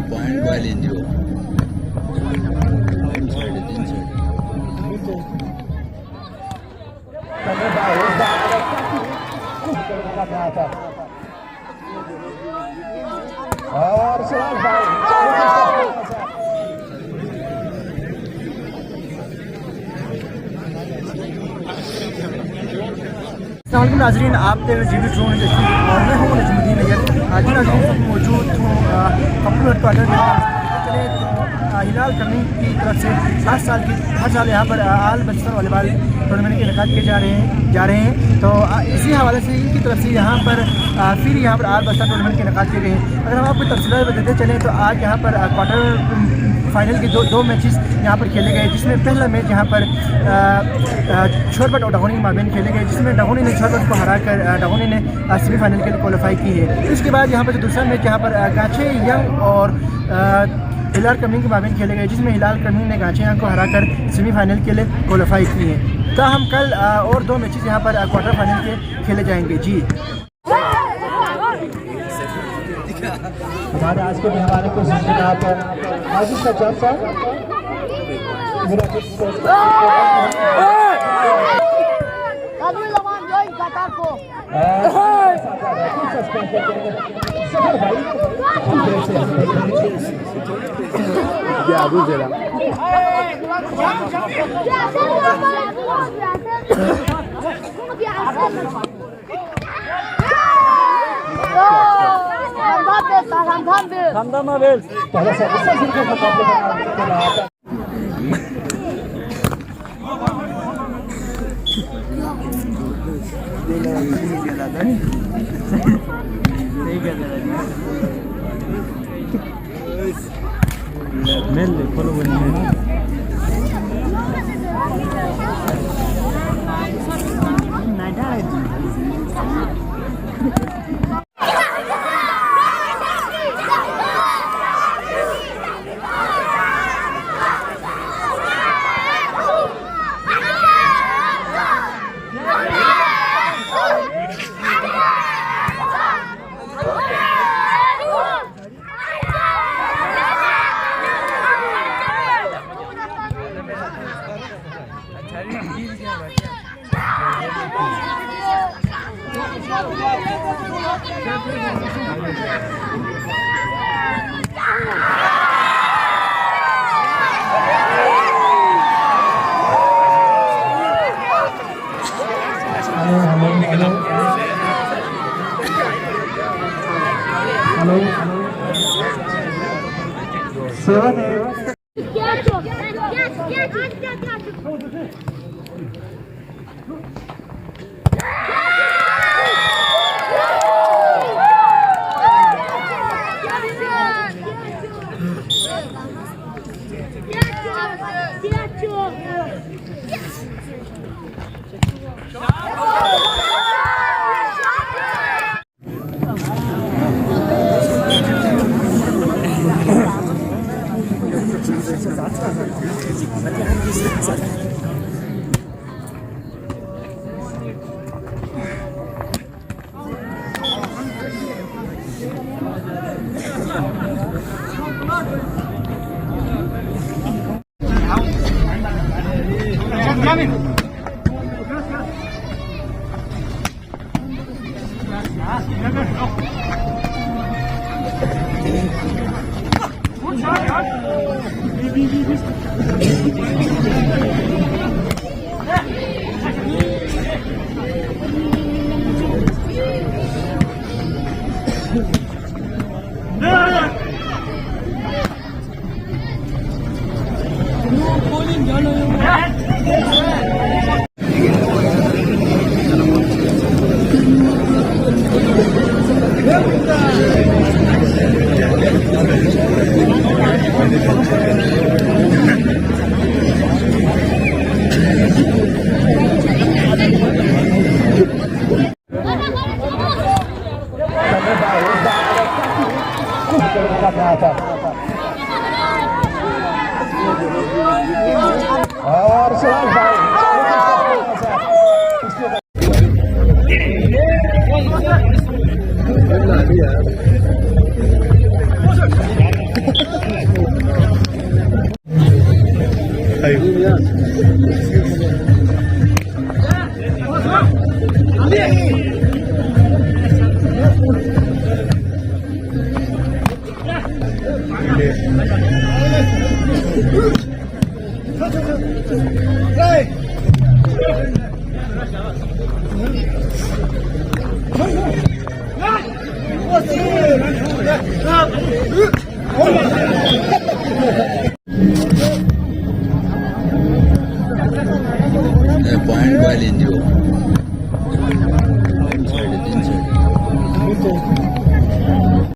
Point वाली जो और सिराज भाई नाजरीन, आप देख रहे जीवी ड्रोन इंडस्ट्री और मैं हूँ नजमुद्दीन नैयर। आज नाजरीन मौजूद हूँ कपल क्वार्टर में। चले तो हिलाल कमी की तरफ से 7 साल की हर साल यहाँ पर आल बस्तर वॉलीबॉल टूर्नामेंट के इनकाद किए जा रहे हैं। तो इसी हवाले से इनकी तरफ से यहाँ पर फिर यहाँ पर आल बस्तर टूर्नामेंट के इनकाद किए गए हैं। अगर हम आपको तफसीलात बताते चलें तो आज यहाँ पर क्वार्टर फाइनल के दो मैचेस यहाँ पर खेले गए, जिसमें पहला मैच यहाँ पर छोरबट और डगोनी के माबेन खेले गए, जिसमें डगोनी ने छोरबट को हराकर डगोनी ने सेमीफाइनल के लिए क्वालिफाई की है। इसके बाद यहाँ पर जो दूसरा मैच यहाँ पर गांचे यंग और हिलाल कमिंग के माबेन खेले गए, जिसमें हिलाल कमिंग ने गांचे यंग को हराकर सेमीफाइनल के लिए क्वालिफाई की है। तो हम कल और 2 मैचेस यहाँ पर क्वार्टर फाइनल के खेले जाएंगे। जी हमारे आज के मेहमान को आजीज का चर्चा